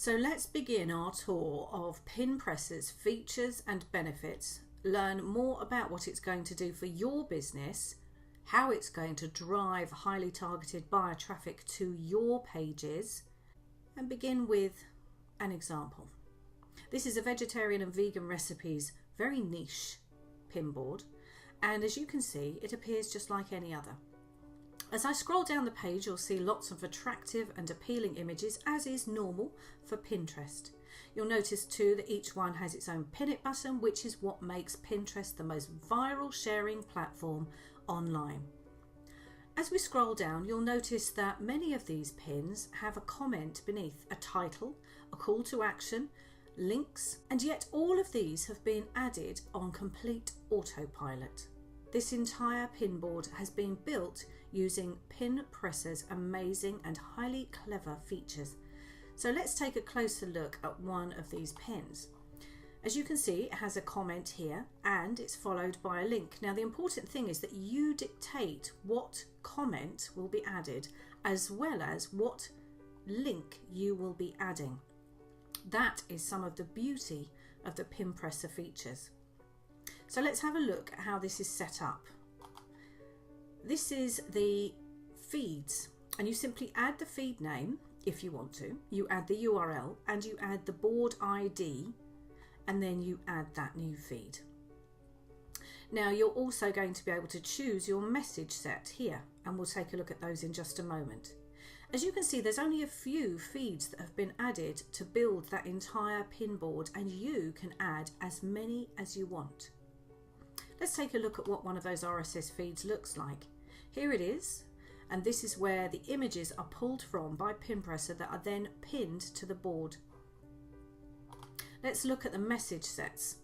So let's begin our tour of Pinpressr's features and benefits, learn more about what it's going to do for your business, how it's going to drive highly targeted buyer traffic to your pages, and begin with an example. This is a vegetarian and vegan recipes, very niche pin board, and as you can see, it appears just like any other. As I scroll down the page, you'll see lots of attractive and appealing images, as is normal for Pinterest. You'll notice too that each one has its own pin it button, which is what makes Pinterest the most viral sharing platform online. As we scroll down, you'll notice that many of these pins have a comment beneath, a title, a call to action, links, and yet all of these have been added on complete autopilot. This entire pin board has been built using Pinpressr's amazing and highly clever features. So let's take a closer look at one of these pins. As you can see, it has a comment here and it's followed by a link. Now the important thing is that you dictate what comment will be added as well as what link you will be adding. That is some of the beauty of the Pinpressr features. So let's have a look at how this is set up. This is the feeds, and you simply add the feed name if you want to, you add the URL and you add the board ID, and then you add that new feed. Now you're also going to be able to choose your message set here, and we'll take a look at those in just a moment. As you can see, there's only a few feeds that have been added to build that entire pin board, and you can add as many as you want. Let's take a look at what one of those RSS feeds looks like. Here it is, and this is where the images are pulled from by Pinpressr that are then pinned to the board. Let's look at the message sets.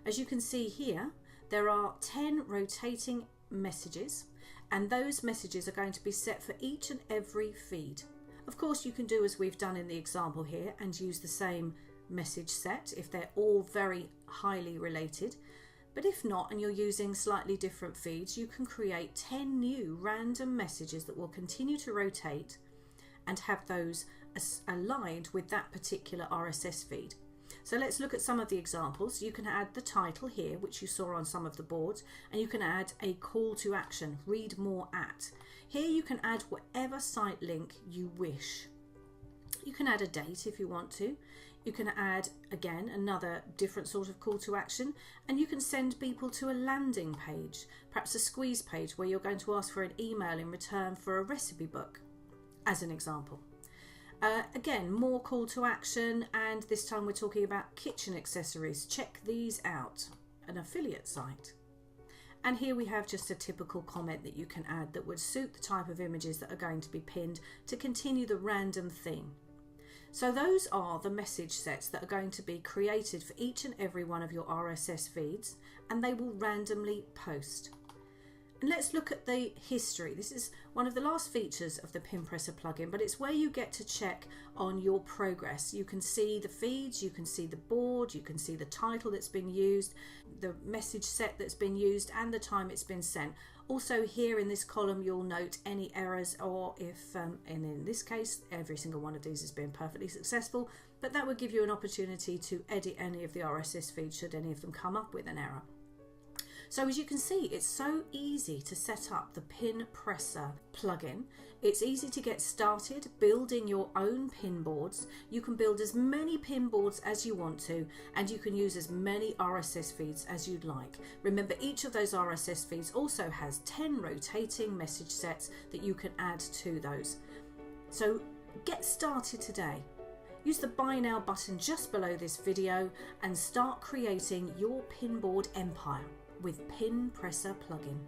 As you can see here, there are 10 rotating messages, and those messages are going to be set for each and every feed. Of course, you can do as we've done in the example here and use the same message set if they're all very highly related. But if not, and you're using slightly different feeds, you can create 10 new random messages that will continue to rotate and have those aligned with that particular RSS feed. So let's look at some of the examples. You can add the title here, which you saw on some of the boards, and you can add a call to action, read more at. Here you can add whatever site link you wish. You can add a date if you want to. You can add, again, another different sort of call to action, and you can send people to a landing page, perhaps a squeeze page where you're going to ask for an email in return for a recipe book, as an example. Again, more call to action, and this time we're talking about kitchen accessories. Check these out, an affiliate site. And here we have just a typical comment that you can add that would suit the type of images that are going to be pinned to continue the random theme. So those are the message sets that are going to be created for each and every one of your RSS feeds, and they will randomly post. And let's look at the history. This is one of the last features of the Pinpressr plugin, but it's where you get to check on your progress. You can see the feeds, you can see the board, you can see the title that's been used, the message set that's been used, and the time it's been sent. Also here in this column you'll note any errors, or if, and in this case every single one of these has been perfectly successful, but that would give you an opportunity to edit any of the RSS feeds should any of them come up with an error. So as you can see, it's so easy to set up the Pinpressr plugin. It's easy to get started building your own pin boards. You can build as many pin boards as you want to, and you can use as many RSS feeds as you'd like. Remember, each of those RSS feeds also has 10 rotating message sets that you can add to those. So get started today. Use the Buy Now button just below this video and start creating your pin board empire with Pinpressr plugin.